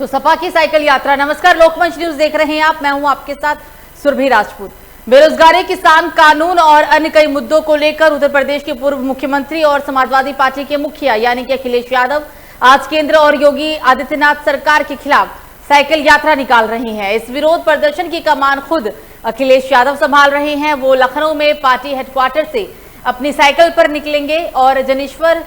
तो सपा की साइकिल यात्रा। नमस्कार, लोकमंच न्यूज देख रहे हैं आप, मैं हूं आपके साथ सुरभि राजपूत। बेरोजगारी, किसान कानून और अन्य कई मुद्दों को लेकर उत्तर प्रदेश के पूर्व मुख्यमंत्री और समाजवादी पार्टी के मुखिया यानी कि अखिलेश यादव आज केंद्र और योगी आदित्यनाथ सरकार के खिलाफ साइकिल यात्रा निकाल रहे हैं। इस विरोध प्रदर्शन की कमान खुद अखिलेश यादव संभाल रहे हैं। वो लखनऊ में पार्टी हेडक्वार्टर से अपनी साइकिल पर निकलेंगे और जनेश्वर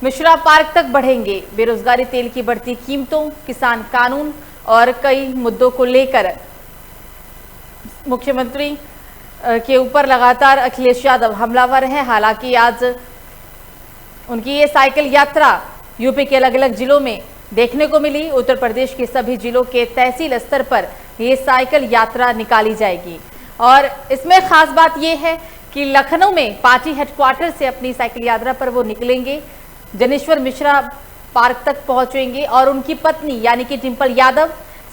मिश्रा पार्क तक बढ़ेंगे। बेरोजगारी, तेल की बढ़ती कीमतों, किसान कानून और कई मुद्दों को लेकर मुख्यमंत्री के ऊपर लगातार अखिलेश यादव हमलावर हैं। हालांकि आज उनकी ये साइकिल यात्रा यूपी के अलग अलग जिलों में देखने को मिली। उत्तर प्रदेश के सभी जिलों के तहसील स्तर पर ये साइकिल यात्रा निकाली जाएगी और इसमें खास बात यह है कि लखनऊ में पार्टी हेडक्वार्टर से अपनी साइकिल यात्रा पर वो निकलेंगे, जनेश्वर मिश्रा पार्क तक पहुंचेंगे और उनकी पत्नी यानी कि डिंपल यादव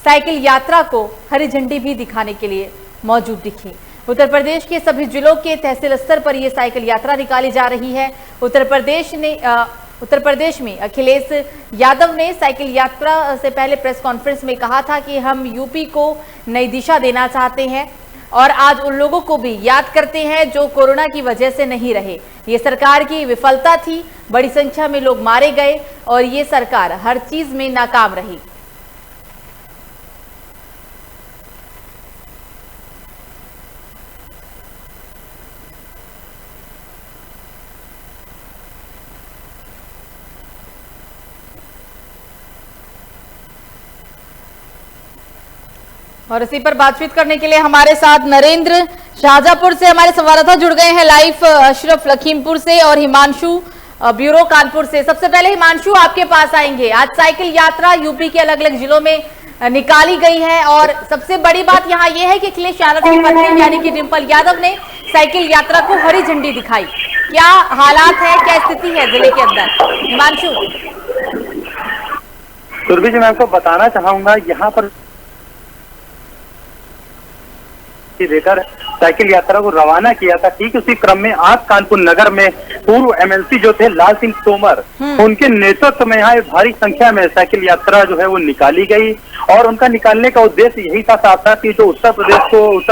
साइकिल यात्रा को हरी झंडी भी दिखाने के लिए मौजूद दिखी। उत्तर प्रदेश के सभी जिलों के तहसील स्तर पर यह साइकिल यात्रा निकाली जा रही है। उत्तर प्रदेश में अखिलेश यादव ने साइकिल यात्रा से पहले प्रेस कॉन्फ्रेंस में कहा था कि हम यूपी को नई दिशा देना चाहते हैं और आज उन लोगों को भी याद करते हैं जो कोरोना की वजह से नहीं रहे। ये सरकार की विफलता थी, बड़ी संख्या में लोग मारे गए और ये सरकार हर चीज में नाकाम रही। और इसी पर बातचीत करने के लिए हमारे साथ नरेंद्र शाहजहांपुर से हमारे संवाददाता जुड़ गए हैं लाइव, अशरफ लखीमपुर से और हिमांशु ब्यूरो कानपुर से। सबसे पहले हिमांशु, आपके पास आएंगे। आज साइकिल यात्रा यूपी के अलग अलग जिलों में निकाली गई है और सबसे बड़ी बात यहाँ यह है कि अखिलेश यादव की पत्नी यानी कि डिंपल यादव ने साइकिल यात्रा को हरी झंडी दिखाई। क्या हालात है, क्या स्थिति है जिले के अंदर? हिमांशु। सुरभि जी, मैं आपको बताना चाहूंगा, यहाँ पर देकर साइकिल यात्रा को रवाना किया था। ठीक उसी क्रम में आज कानपुर नगर में पूर्व एमएलसी जो थे लाल सिंह तोमर, उनके नेतृत्व में यहाँ भारी संख्या में साइकिल यात्रा जो है वो निकाली गई और उनका निकालने का उद्देश्य यही था साफ साफ कि जो उत्तर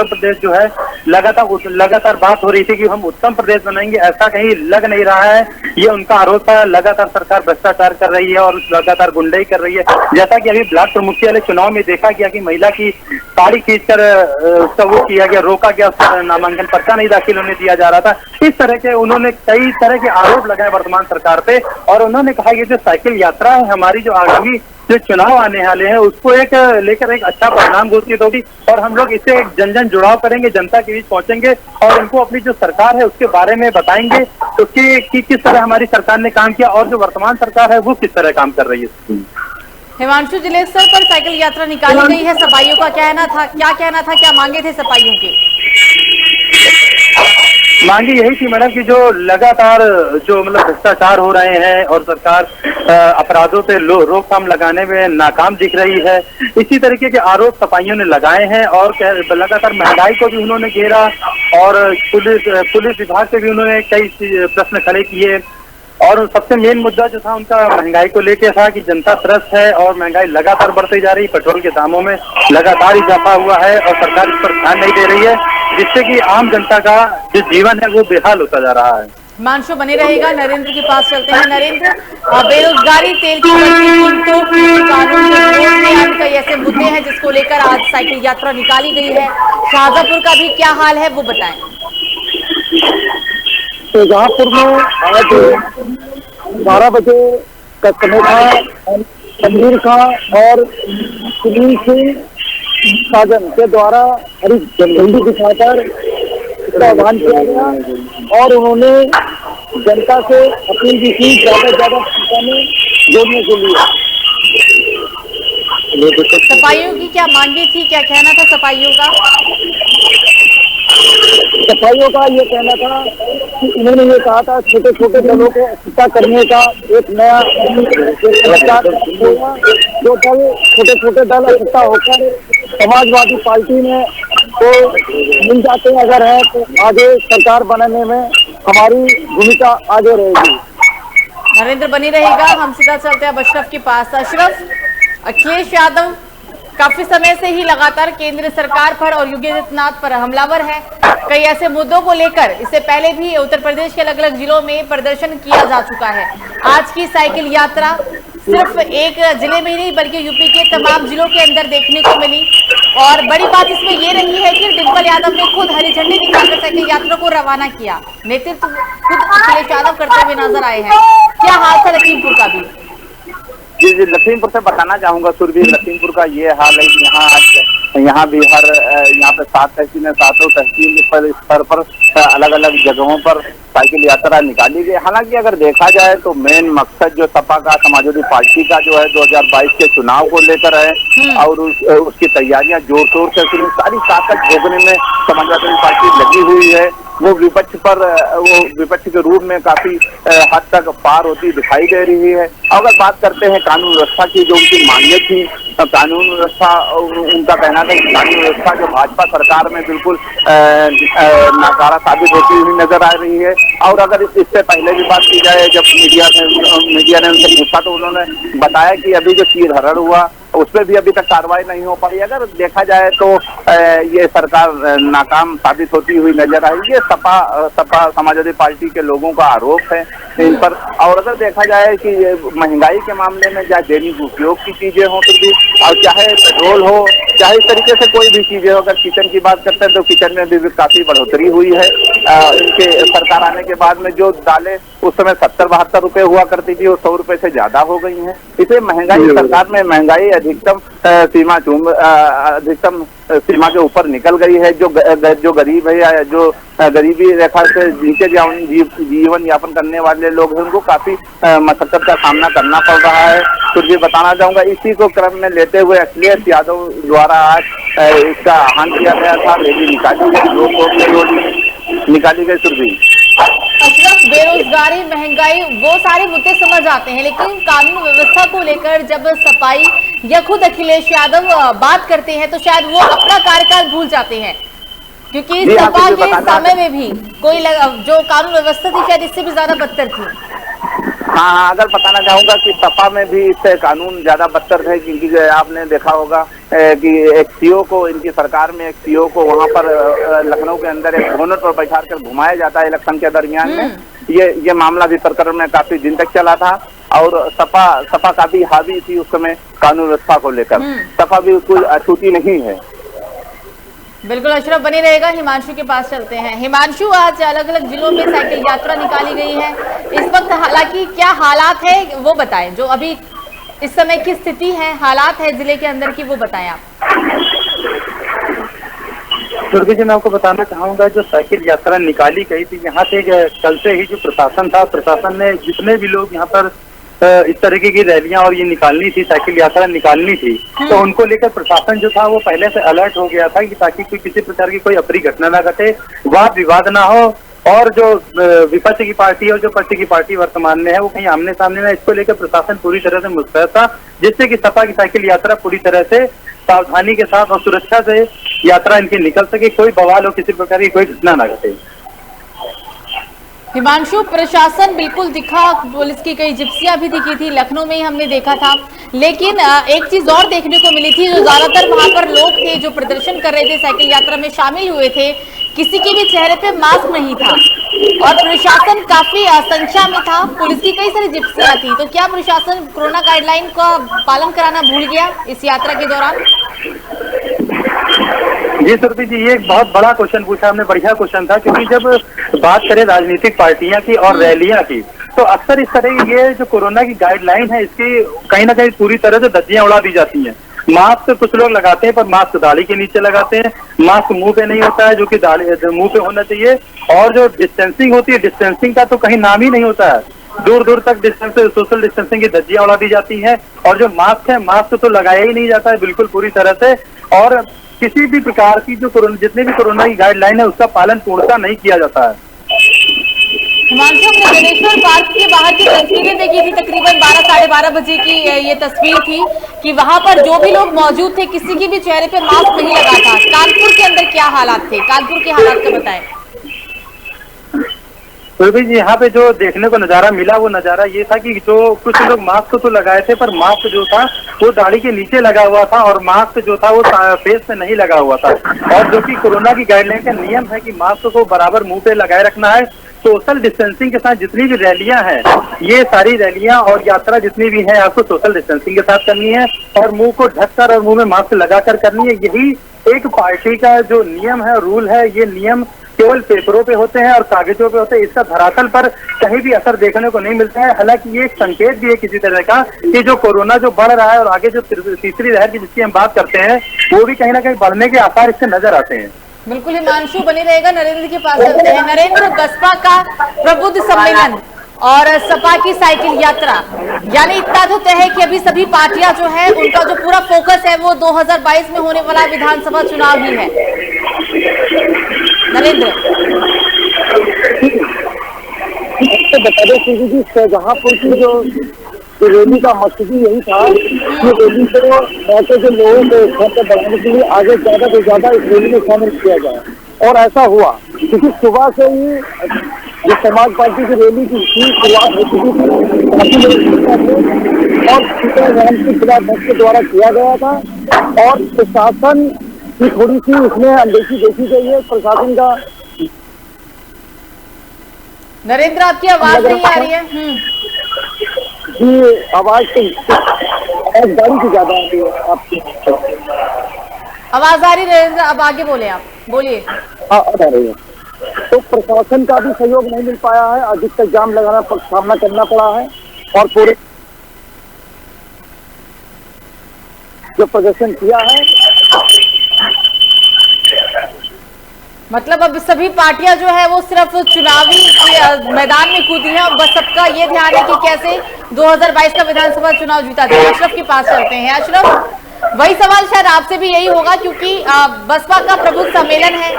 प्रदेश जो है लगातार बात हो रही थी कि हम उत्तम प्रदेश बनाएंगे, ऐसा कहीं लग नहीं रहा है। ये उनका आरोप था। लगातार सरकार भ्रष्टाचार कर रही है और लगातार गुंडाई कर रही है। जैसा कि अभी ब्लॉक प्रमुखी वाले चुनाव में देखा गया कि महिला की साड़ी खींचकर उसका वो किया गया, रोका गया, उसका नामांकन पर्चा नहीं दाखिल होने दिया जा रहा था। इस तरह के उन्होंने कई तरह के आरोप लगाए वर्तमान सरकार पे और उन्होंने कहा कि जो साइकिल यात्रा है हमारी, जो आगामी जो चुनाव आने वाले हैं उसको एक लेकर एक अच्छा परिणाम घोषित होगी और हम लोग इससे एक जन जन जुड़ाव करेंगे, जनता के बीच पहुंचेंगे और उनको अपनी जो सरकार है उसके बारे में बताएंगे तो कि किस तरह हमारी सरकार ने काम किया और जो वर्तमान सरकार है वो किस तरह काम कर रही है। हिमांशु, जिले स्तर पर साइकिल यात्रा निकाली गई है। सपाइयों का क्या कहना था, क्या मांगे थे सपाइयों के? मांगी यही थी मैडम कि जो लगातार जो मतलब भ्रष्टाचार हो रहे हैं और सरकार अपराधों पे रोकथाम लगाने में नाकाम दिख रही है, इसी तरीके के आरोप सपाइयों ने लगाए हैं और लगातार महंगाई को भी उन्होंने घेरा और पुलिस विभाग से भी उन्होंने कई प्रश्न खड़े किए और सबसे मेन मुद्दा जो था उनका महंगाई को लेकर था कि जनता त्रस्त है और महंगाई लगातार बढ़ती जा रही, पेट्रोल के दामों में लगातार इजाफा हुआ है और सरकार इस पर ध्यान नहीं दे रही है, जिससे कि आम जनता का जो जीवन है वो बेहाल होता जा रहा है। हिमांशु बने रहेगा। नरेंद्र के पास चलते हैं। नरेंद्र, बेरोजगारी, तेल की बढ़ती कीमतों, कानून के विरोध में आज कई ऐसे मुद्दे हैं जिसको लेकर आज साइकिल यात्रा निकाली गई है। शाहजहांपुर का भी क्या हाल है वो बताएं। शाहजहांपुर में आज 12 बजे का समय था। तनवीर खां और सुनील सिंह साजन के द्वारा हरी झंडी दिखाकर इसका आह्वान किया गया और उन्होंने जनता से अपील की थी ज्यादा से ज्यादा संख्या में जोड़ने के लिए। सफाइयों की क्या मांगे थी, क्या कहना था सफाइयों का? सफाइयों का ये कहना था कि उन्होंने ये कहा था छोटे छोटे दलों को इकट्ठा करने का एक नया जो दल छोटे छोटे दल इकट्ठा होकर समाजवादी पार्टी में तो मिल जाते अगर है तो आगे सरकार बनाने में हमारी भूमिका आगे रहेगी। नरेंद्र बनी रहेगा। हम सीधा चलते हैं अशरफ के पास। अशरफ, अखिलेश यादव काफी समय से ही लगातार केंद्र सरकार पर और योगी आदित्यनाथ पर हमलावर है। कई ऐसे मुद्दों को लेकर इससे पहले भी उत्तर प्रदेश के अलग अलग जिलों में प्रदर्शन किया जा चुका है। आज की साइकिल यात्रा सिर्फ एक जिले में ही नहीं बल्कि यूपी के तमाम जिलों के अंदर देखने को मिली और बड़ी बात इसमें यह रही है कि डिंपल यादव ने खुद हरी झंडी दिखाकर साइकिल यात्रा को रवाना किया। नेतृत्व खुद अखिलेश यादव करते हुए नजर आए हैं। क्या हाल था लखीमपुर का भी? जी लखीमपुर से बताना चाहूंगा सुरभि, लखीमपुर का ये हाल है कि यहाँ भी यहाँ पे 7 तहसील है, 7 तहसील पर स्तर पर अलग अलग जगहों पर साइकिल यात्रा निकाली गई। हालांकि अगर देखा जाए तो मेन मकसद जो सपा का समाजवादी पार्टी का जो है 2022 के चुनाव को लेकर है और उसकी तैयारियां जोर शोर से शुरू, सारी ताकत झोंकने में समाजवादी पार्टी लगी हुई है। वो विपक्ष के रूप में काफी हद तक पार होती दिखाई दे रही है। अगर बात करते हैं कानून व्यवस्था की, जो उनकी मांगे थी, कानून व्यवस्था, उनका कहना था कि कानून व्यवस्था जो भाजपा सरकार में बिल्कुल नाकारा साबित होती हुई नजर आ रही है। और अगर इससे पहले भी बात की जाए, जब मीडिया ने उनसे पूछा तो उन्होंने बताया कि अभी जो चीरहरण हुआ उसमें भी अभी तक कार्रवाई नहीं हो पाई। अगर देखा जाए तो ये सरकार नाकाम साबित होती हुई नजर आई। ये सपा समाजवादी पार्टी के लोगों का आरोप है इन पर। और अगर देखा जाए कि महंगाई के मामले में चाहे दैनिक उपयोग की चीजें हो तो भी, और चाहे पेट्रोल हो, चाहे इस तरीके से कोई भी चीजें हो, अगर किचन की बात करते हैं तो किचन में भी काफी बढ़ोतरी हुई है। इनके सरकार आने के बाद में जो दालें उस समय 70-72 रुपए हुआ करती थी वो 100 रुपए से ज्यादा हो गई हैं। इसलिए महंगाई सरकार में महंगाई अधिकतम सीमा के ऊपर निकल गई है। जो गरीब है या जो गरीबी रेखा से नीचे जीवन यापन करने वाले लोग हैं उनको काफी मशक्कत का सामना करना पड़ रहा है। तो ये बताना चाहूंगा, इसी को क्रम में लेते हुए अखिलेश यादव द्वारा आज इसका आह्वान किया गया था, रैली निकाली गई, निकाली गई। सुरभि, अशरफ, बेरोजगारी, महंगाई, वो सारे मुद्दे समझ आते हैं, लेकिन कानून व्यवस्था को लेकर जब सपाई या खुद अखिलेश यादव बात करते हैं तो शायद वो अपना कार्यकाल भूल जाते हैं, क्योंकि सपा के समय में भी कोई जो कानून व्यवस्था थी शायद इससे भी ज्यादा बदतर थी। हाँ, अगर बताना चाहूंगा कि सपा में भी इससे कानून ज्यादा बदतर थे, क्योंकि आपने देखा होगा कि एक सीओ को, इनकी सरकार में एक सीओ को वहां पर लखनऊ के अंदर एक भवन पर बैठा कर घुमाया जाता है इलेक्शन के दरमियान में। ये मामला भी प्रकरण में काफी दिन तक चला था और सपा काफी हावी थी उस समय कानून व्यवस्था को लेकर। सपा भी कोई अछूती नहीं है। बिल्कुल अशरफ बने रहेगा। हिमांशु के पास चलते हैं। हिमांशु, आज अलग अलग जिलों में साइकिल यात्रा निकाली गई है। इस वक्त हालांकि क्या हालात है वो बताएं, जो अभी इस समय की स्थिति है, हालात है जिले के अंदर की, वो बताएं आप। दुर्गे जी, मैं आपको बताना चाहूंगा, जो साइकिल यात्रा निकाली गई थी यहाँ से कल से ही जो प्रशासन था, प्रशासन ने जितने भी लोग यहाँ पर इस तरीके की रैलियां और ये निकालनी थी, साइकिल यात्रा निकालनी थी, तो उनको लेकर प्रशासन जो था वो पहले से अलर्ट हो गया था कि ताकि कोई किसी प्रकार की कोई अप्रिय घटना ना घटे, वाद विवाद ना हो और जो विपक्ष की पार्टी और जो पक्ष की पार्टी वर्तमान में है वो कहीं आमने सामने ना। इसको लेकर प्रशासन पूरी तरह से मुस्तैद था, जिससे कि सपा की साइकिल यात्रा पूरी तरह से सावधानी के साथ और सुरक्षा से यात्रा इनकी निकल सके, कोई बवाल हो, किसी प्रकार की कोई घटना ना घटे। हिमांशु, प्रशासन बिल्कुल दिखा, पुलिस की कई जिप्सियां भी दिखी थी, लखनऊ में ही हमने देखा था, लेकिन एक चीज और देखने को मिली थी, जो ज्यादातर वहां पर लोग थे जो प्रदर्शन कर रहे थे, साइकिल यात्रा में शामिल हुए थे, किसी के भी चेहरे पे मास्क नहीं था और प्रशासन काफी संख्या में था, पुलिस की कई सारी जिप्सियां थी। तो क्या प्रशासन कोरोना गाइडलाइन का पालन कराना भूल गया इस यात्रा के दौरान? जी सुरभि जी, ये एक बहुत बड़ा क्वेश्चन पूछा आपने, बढ़िया क्वेश्चन था, क्योंकि जब बात करें राजनीतिक पार्टियां की और रैलियां की तो अक्सर इस तरह की ये जो कोरोना की गाइडलाइन है इसकी कहीं ना कहीं पूरी तरह से धज्जियां उड़ा दी जाती हैं। मास्क कुछ लोग लगाते हैं पर मास्क दाढ़ी के नीचे लगाते हैं, मास्क मुंह पे नहीं होता है जो कि मुंह पे होना चाहिए, और जो डिस्टेंसिंग होती है, डिस्टेंसिंग का तो कहीं नाम ही नहीं होता है। दूर दूर तक डिस्टेंस, सोशल डिस्टेंसिंग की धज्जियां उड़ा दी जाती हैं और जो मास्क है, मास्क तो लगाया ही नहीं जाता है बिल्कुल पूरी तरह से, और किसी भी प्रकार की जो जितने भी कोरोना की गाइडलाइन है उसका पालन पूर्णतः नहीं किया जाता है। हिमांशु, हमने गणेश्वर पार्क के बाहर की तस्वीरें देखी थी, तकरीबन 12 साढ़े 12 बजे की ये तस्वीर थी कि वहां पर जो भी लोग मौजूद थे किसी के भी चेहरे पे मास्क नहीं लगा था। कानपुर के अंदर क्या हालात थे? कानपुर के हालात का बताएं। सुरभि जी, यहाँ पे जो देखने को नजारा मिला वो नजारा ये था कि जो कुछ लोग मास्क तो लगाए थे, पर मास्क जो था वो दाढ़ी के नीचे लगा हुआ था और मास्क जो था वो फेस पे नहीं लगा हुआ था। और जो कि कोरोना की गाइडलाइन का नियम है कि मास्क को बराबर मुंह पे लगाए रखना है। सोशल डिस्टेंसिंग के साथ जितनी भी रैलियां हैं, ये सारी रैलियां और यात्रा जितनी भी है आपको सोशल डिस्टेंसिंग के साथ करनी है और मुंह को ढककर और मुंह में मास्क लगाकर करनी है। यही एक पार्टी का जो नियम है, रूल है। ये नियम केवल पेपरों पे होते हैं और कागजों पे होते हैं, इसका धरातल पर कहीं भी असर देखने को नहीं मिलता है। हालांकि ये एक संकेत भी है किसी तरह का कि जो कोरोना जो बढ़ रहा है और आगे जो तीसरी लहर की जिसकी हम बात करते हैं, वो भी कहीं ना कहीं बढ़ने के आसार इससे नजर आते हैं। बिल्कुल हिमांशु बने रहेगा। नरेंद्र के पास चलते हैं। नरेंद्र, बसपा का प्रबुद्ध सम्मेलन और सपा की साइकिल यात्रा, यानी इतना तो तय है कि अभी सभी पार्टियां जो है उनका जो पूरा फोकस है वो 2022 में होने वाला विधानसभा चुनाव ही है। नरेंद्र, बता दें कि शाहजहांपुर की जो रैली का मकसद यही था कि रैली को मौके के लोगों को घर पर बढ़ाने के लिए आगे ज्यादा से ज्यादा इस रैली में शामिल किया जाए, और ऐसा हुआ क्योंकि सुबह से ही जो समाज पार्टी की रैली की शुरुआत हो चुकी थी, काफी लोग और के खिलाफ के द्वारा किया गया था और प्रशासन की थोड़ी सी इसमें अनदेखी देखी गई है प्रशासन का। नरेंद्र आपकी आवाज नहीं आ रही है। जी, आवाज तो गाड़ी की ज्यादा आ रही है आपकी। आवाज आ रही नरेंद्र, अब आगे बोले, आप बोलिए। हाँ, आ रही है। तो प्रशासन का भी सहयोग नहीं मिल पाया है, अधिकतर जाम लगाना सामना करना पड़ा है और पूरे जो प्रदर्शन किया है, मतलब अब सभी पार्टियां जो है वो सिर्फ चुनावी मैदान में कूदी हैं और बस सबका ये ध्यान है कि कैसे 2022 का विधानसभा चुनाव जीता जाए। अशरफ के पास चलते हैं। अशरफ, वही सवाल शायद आपसे भी यही होगा क्योंकि बसपा का प्रबुद्ध सम्मेलन है,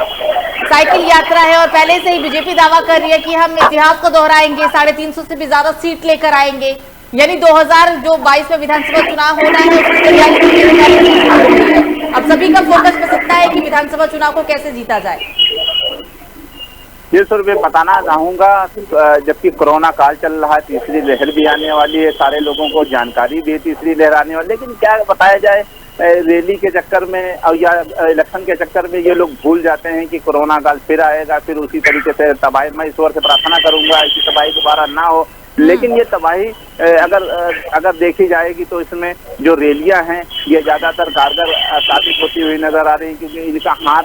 साइकिल यात्रा है और पहले से ही बीजेपी दावा कर रही है कि हम इतिहास को दोहराएंगे, 350 से भी ज्यादा सीट लेकर आएंगे, यानी 2022 में विधानसभा चुनाव होना है, उसकी तैयारी। अब सभी का फोकस बस इतना है कि विधानसभा चुनाव को कैसे जीता जाए। ये सर मैं बताना चाहूंगा, जबकि कोरोना काल चल रहा है, तीसरी लहर भी आने वाली है, सारे लोगों को जानकारी भी तीसरी लहर आने वाली, लेकिन क्या बताया जाए, रैली के चक्कर में और या इलेक्शन के चक्कर में ये लोग भूल जाते हैं कि कोरोना काल फिर आएगा, फिर उसी तरीके से तबाही, मैं ईश्वर से प्रार्थना करूंगा ऐसी तबाही दोबारा ना हो। लेकिन ये तबाही अगर देखी जाएगी तो इसमें जो रैलियां हैं ये ज्यादातर कारगर साबित होती हुई नजर आ रही है, क्योंकि इनका हाथ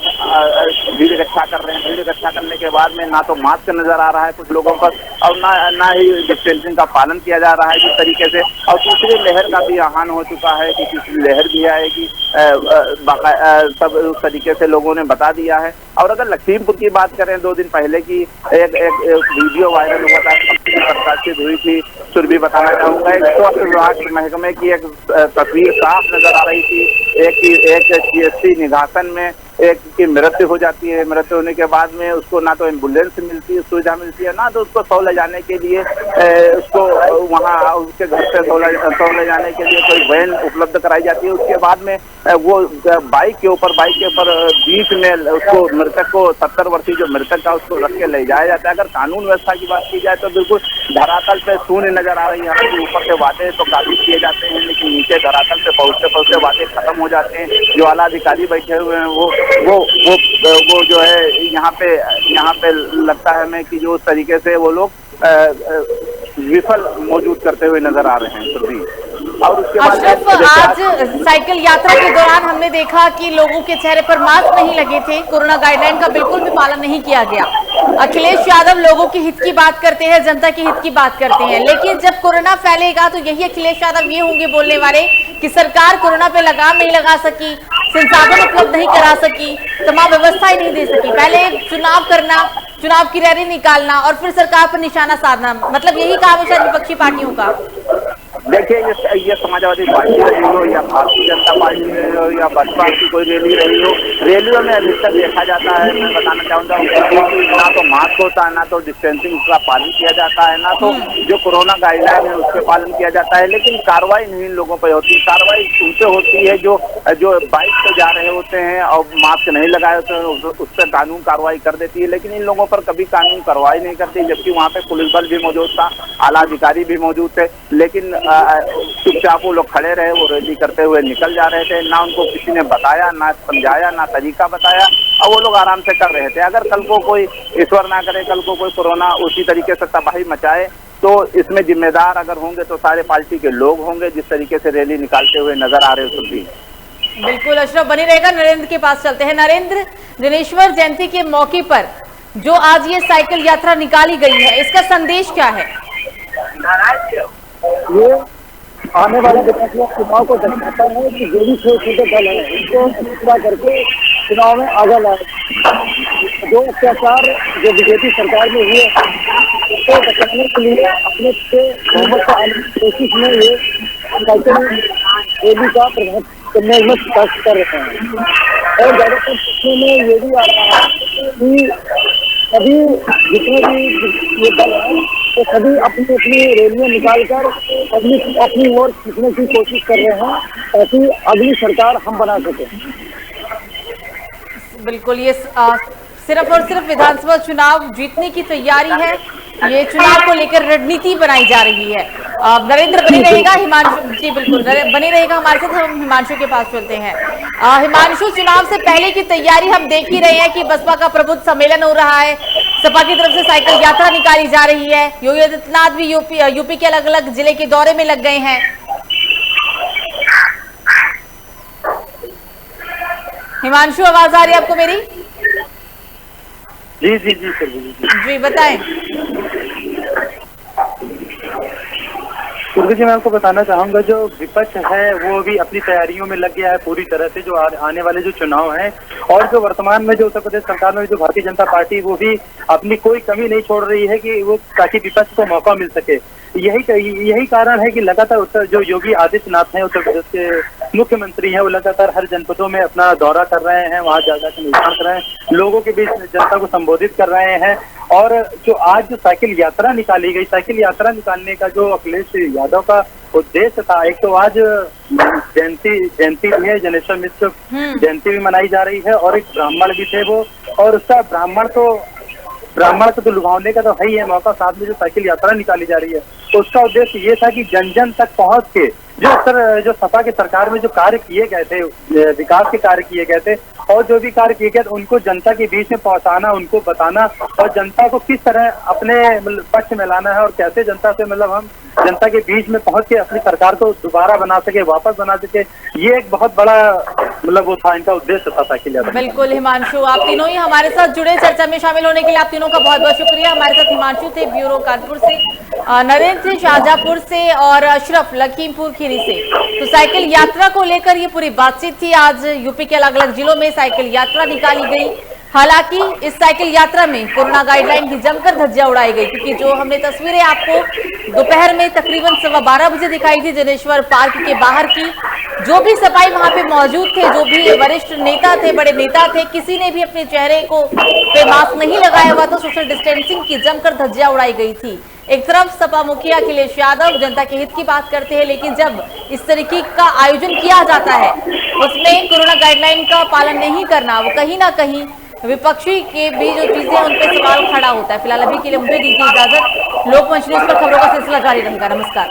भीड़ इकट्ठा कर रहे हैं। भीड़ इकट्ठा करने के बाद में ना तो मास्क नजर आ रहा है कुछ लोगों पर और ना ही डिस्टेंसिंग का पालन किया जा रहा है जिस तरीके से। और तीसरी लहर का भी आह्वान हो चुका है कि तीसरी लहर भी आएगी, सब उस तरीके से लोगों ने बता दिया है। और अगर लखीमपुर की बात करें, 2 दिन पहले की एक वीडियो वायरल हुआ था, प्रकाशित हुई थी, सुरभि बताना चाहूंगा, एक स्वास्थ्य विभाग महकमे की एक तस्वीर साफ नजर आ रही थी। एक GST निघासन में एक की मृत्यु हो जाती है, मृत्यु होने के बाद में उसको ना तो एम्बुलेंस मिलती है, सुविधा मिलती है, ना तो उसको सौ ले जाने के लिए उसको वहाँ उसके घर से सौ ले जाने के लिए कोई वैन उपलब्ध कराई जाती है। उसके बाद में वो बाइक के ऊपर बीच में उसको मृतक को 70 वर्षीय जो मृतक था उसको रख के ले जाया जाता है। अगर कानून व्यवस्था की बात की जाए तो बिल्कुल धरातल पे शून्य नजर आ रही है। ऊपर से वादे तो काफी किए जाते हैं, लेकिन नीचे धरातल पे पहुंचते वादे खत्म हो जाते हैं। जो आला अधिकारी बैठे हुए हैं वो जो है यहाँ पे लगता है हमें कि जो उस तरीके से वो लोग विफल मौजूद करते हुए नजर आ रहे हैं। और उसके बाद आज साइकिल यात्रा के दौरान हमने देखा कि लोगों के चेहरे पर मास्क नहीं लगे थे, कोरोना गाइडलाइन का बिल्कुल भी पालन नहीं किया गया। अखिलेश यादव लोगों के हित की बात करते हैं, जनता के हित की बात करते हैं, लेकिन जब कोरोना फैलेगा तो यही अखिलेश यादव ये होंगे बोलने वाले कि सरकार कोरोना पे लगाम नहीं लगा सकी, संसाधन उपलब्ध नहीं करा सकी, तमाम व्यवस्थाएं नहीं दे सकी। पहले चुनाव करना, चुनाव की रैली निकालना और फिर सरकार पर निशाना साधना, मतलब यही काम है शायद विपक्षी पार्टियों का। देखिए ये समाजवादी पार्टी रही हो या भारतीय जनता पार्टी रही हो या बसपा की कोई रैली रही हो, रैलियों में अधिकतर देखा जाता है, मैं बताना चाहूंगा कि ना तो मास्क होता है, ना तो डिस्टेंसिंग का पालन किया जाता है, ना तो जो कोरोना गाइडलाइन है उसके पालन किया जाता है, लेकिन कार्रवाई नहीं इन लोगों पर होती। कार्रवाई उनसे होती है जो बाइक पे जा रहे होते हैं और मास्क नहीं लगाए होते हैं, उस पर कानून कार्रवाई कर देती है, लेकिन इन लोगों पर कभी कानून कार्रवाई नहीं करती। जबकि वहाँ पे पुलिस बल भी मौजूद था, आला अधिकारी भी मौजूद थे, लेकिन चुपचाप वो लोग खड़े रहे, वो रैली करते हुए निकल जा रहे थे। ना उनको किसी ने बताया, ना समझाया, ना तरीका बताया, और वो लोग आराम से कर रहे थे। अगर कल को कोई, ईश्वर ना करे, कल को कोई कोरोना उसी तरीके से तबाही मचाए तो इसमें जिम्मेदार अगर होंगे तो सारे पार्टी के लोग होंगे, जिस तरीके से रैली निकालते हुए नजर आ रहे हैं। बिल्कुल अशरफ बनी रहेगा। नरेंद्र के पास चलते हैं। नरेंद्र, जनेश्वर जयंती के मौके पर जो आज ये साइकिल यात्रा निकाली गई है, इसका संदेश क्या है? ये आने वाले विधानसभा चुनाव को दर्शाता है कि जो भी छोटे दल है उनको पूरा करके चुनाव में आगे लाए। जो अत्याचार जो बीजेपी सरकार में हुए उसको बचाने के लिए अपने से बहुमत का आने की कोशिश में ये साइकिल रैली का प्रभाव करने में प्रयास कर रहे हैं। और ज्यादातर देखने में ये भी आ रहा है कि सभी जितने भी ये दल है तो सभी अपनी अपनी रैलियां निकालकर अपनी ओर खींचने की कोशिश कर रहे हैं ताकि अगली सरकार हम बना सके। बिल्कुल, ये सिर्फ और सिर्फ विधानसभा चुनाव जीतने की तैयारी है। ये चुनाव को लेकर रणनीति बनाई जा रही है। नरेंद्र बनी रहेगा। हिमांशु जी बिल्कुल बनी रहेगा हमारे साथ। हम हिमांशु के पास चलते हैं। हिमांशु, चुनाव से पहले की तैयारी हम देख ही रहे हैं कि बसपा का प्रबुद्ध सम्मेलन हो रहा है, सपा की तरफ से साइकिल यात्रा निकाली जा रही है, योगी आदित्यनाथ भी यूपी के अलग अलग जिले के दौरे में लग गए हैं। हिमांशु, आवाज आ रही है आपको मेरी? जी जी जी सर जी बताएं। जी मैं आपको बताना चाहूंगा, जो विपक्ष है वो भी अपनी तैयारियों में लग गया है पूरी तरह से। जो आने वाले जो चुनाव हैं और जो वर्तमान में जो उत्तर प्रदेश सरकार में जो भारतीय जनता पार्टी, वो भी अपनी कोई कमी नहीं छोड़ रही है कि वो ताकि विपक्ष को मौका मिल सके। यही कारण है कि लगातार जो योगी आदित्यनाथ हैं, उत्तर प्रदेश के मुख्यमंत्री हैं, वो लगातार हर जनपदों में अपना दौरा कर रहे हैं, वहां जाकर निरीक्षण कर रहे हैं, लोगों के बीच जनता को संबोधित कर रहे हैं। और जो आज जो साइकिल यात्रा निकाली गई, साइकिल यात्रा निकालने का जो अखिलेश यादव का उद्देश्य था, एक तो आज जयंती भी है, जनेश्वर मिश्र जयंती भी मनाई जा रही है, और एक ब्राह्मण भी थे वो, और उसका ब्राह्मण को तो लुभावने का तो है ही है मौका। साथ में जो साइकिल यात्रा निकाली जा रही है तो उसका उद्देश्य ये था कि जन जन तक पहुंच के जो सपा के सरकार में जो कार्य किए गए थे, विकास के कार्य किए गए थे, और जो भी कार्य किए गए उनको जनता के बीच में पहुंचाना, उनको बताना, और जनता को किस तरह अपने पक्ष में लाना है, और कैसे जनता से हम जनता के बीच में पहुंच के अपनी सरकार को दोबारा बना सके, वापस बना सके। ये एक बहुत बड़ा वो था, इनका उद्देश्य था साइकिल यात्रा। बिल्कुल हिमांशु, आप तीनों ही हमारे साथ जुड़े, चर्चा में शामिल होने के लिए आप तीनों का बहुत बहुत शुक्रिया। हमारे साथ हिमांशु थे ब्यूरो कानपुर से, नरेंद्र थे शाहजहांपुर से, और अशरफ लखीमपुर खीरी से। तो साइकिल यात्रा को लेकर ये पूरी बातचीत थी। आज यूपी के अलग अलग जिलों में साइकिल यात्रा निकाली गई। हालांकि इस साइकिल यात्रा में कोरोना गाइडलाइन की जमकर धज्जियां उड़ाई गई, क्योंकि जो हमने तस्वीरें आपको दोपहर में तकरीबन 12:15 बजे दिखाई थी जनेश्वर पार्क के बाहर की, जो भी सफाई वहां पे मौजूद थे, जो भी वरिष्ठ नेता थे, बड़े नेता थे, किसी ने भी अपने चेहरे को पे मास्क नहीं लगाया हुआ था। सोशल डिस्टेंसिंग की जमकर धज्जियां उड़ाई गई थी। एक तरफ सपा मुखिया अखिलेश यादव जनता के हित की बात करते हैं, लेकिन जब इस तरीके का आयोजन किया जाता है उसमें कोरोना गाइडलाइन का पालन नहीं करना, वो कहीं ना कहीं विपक्षी के भी जो चीजें उन पर सवाल खड़ा होता है। फिलहाल अभी के लिए मुझे दीजिए इजाजत। लोकमंच न्यूज पर खबरों का सिलसिला जारी रहेगा। नमस्कार।